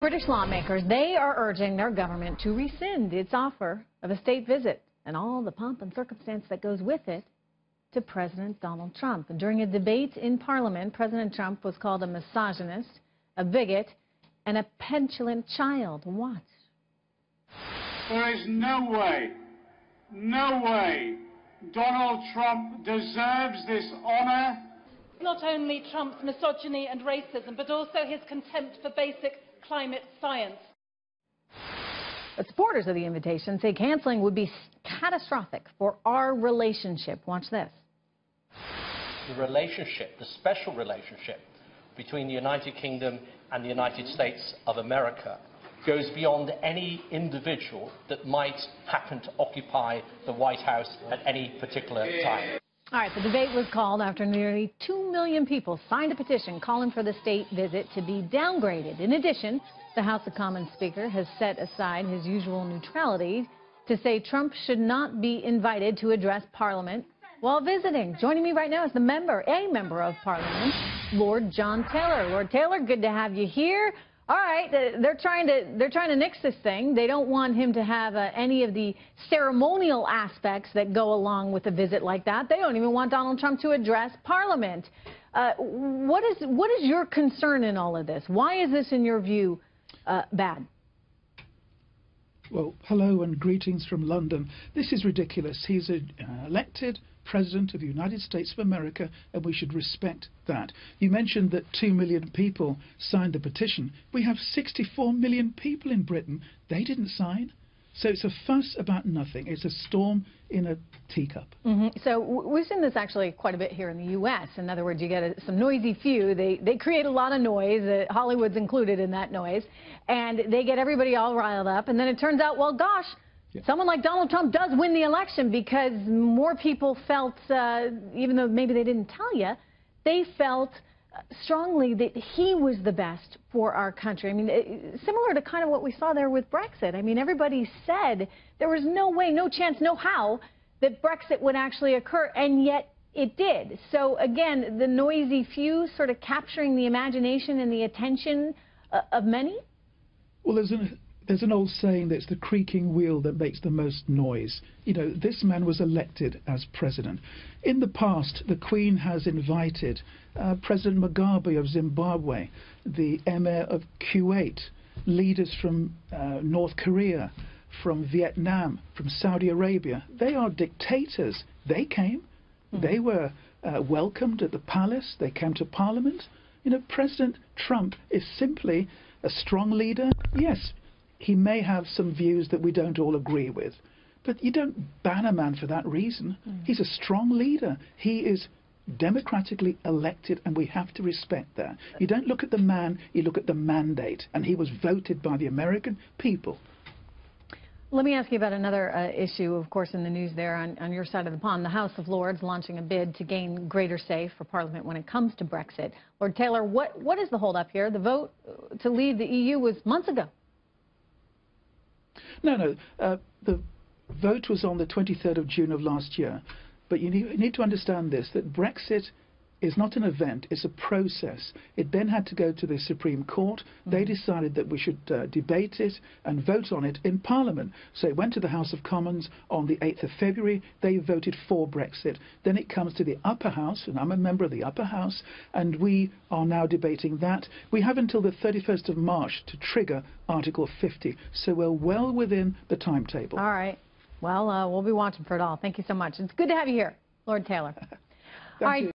British lawmakers, they are urging their government to rescind its offer of a state visit and all the pomp and circumstance that goes with it to President Donald Trump. And during a debate in Parliament, President Trump was called a misogynist, a bigot, and a petulant child. Watch. There is no way Donald Trump deserves this honor. Not only Trump's misogyny and racism, but also his contempt for basic climate science. But supporters of the invitation say canceling would be catastrophic for our relationship. Watch this. The relationship, the special relationship between the United Kingdom and the United States of America goes beyond any individual that might happen to occupy the White House at any particular time. All right, the debate was called after nearly 2 million people signed a petition calling for the state visit to be downgraded. In addition, the House of Commons Speaker has set aside his usual neutrality to say Trump should not be invited to address Parliament while visiting. Joining me right now is a member of Parliament, Lord John Taylor. Lord Taylor, good to have you here. All right, they're trying to nix this thing. They don't want him to have any of the ceremonial aspects that go along with a visit like that. They don't even want Donald Trump to address Parliament. What is your concern in all of this? Why is this, in your view, bad? Well, hello and greetings from London. This is ridiculous. He's an elected President of the United States of America, and we should respect that. You mentioned that 2 million people signed the petition. We have 64 million people in Britain. They didn't sign. So it's a fuss about nothing. It's a storm in a teacup. So we've seen this actually quite a bit here in the U.S. In other words, you get some noisy few. They create a lot of noise. Hollywood's included in that noise. And they get everybody all riled up. And then it turns out, well, gosh, someone like Donald Trump does win the election because more people felt, even though maybe they didn't tell you, they felt strongly that he was the best for our country. I mean, similar to kind of what we saw there with Brexit. I mean, everybody said there was no way, no chance, no how that Brexit would actually occur, and yet it did. So again, the noisy few sort of capturing the imagination and the attention of many? Well, there's an old saying that it's the creaking wheel that makes the most noise. You know, this man was elected as president. In the past, the Queen has invited President Mugabe of Zimbabwe, the Emir of Kuwait, leaders from North Korea, from Vietnam, from Saudi Arabia. They are dictators. They came. They were welcomed at the palace. They came to Parliament. You know, President Trump is simply a strong leader. Yes, he may have some views that we don't all agree with, but you don't ban a man for that reason. He's a strong leader. He is democratically elected, and we have to respect that. You don't look at the man, you look at the mandate, and he was voted by the American people. Let me ask you about another issue, of course, in the news there on your side of the pond. The House of Lords launching a bid to gain greater say for Parliament when it comes to Brexit. Lord Taylor, what is the holdup here? The vote to leave the EU was months ago. No, the vote was on the 23rd of June of last year. But you need to understand this, that Brexit is not an event, it's a process. It then had to go to the Supreme Court. They decided that we should debate it and vote on it in Parliament. So it went to the House of Commons on the 8th of February. They voted for Brexit. Then it comes to the upper house, and I'm a member of the upper house, and we are now debating that. We have until the 31st of March to trigger Article 50. So we're well within the timetable. All right. Well, we'll be watching for it all. Thank you so much. It's good to have you here, Lord Taylor. Thank you.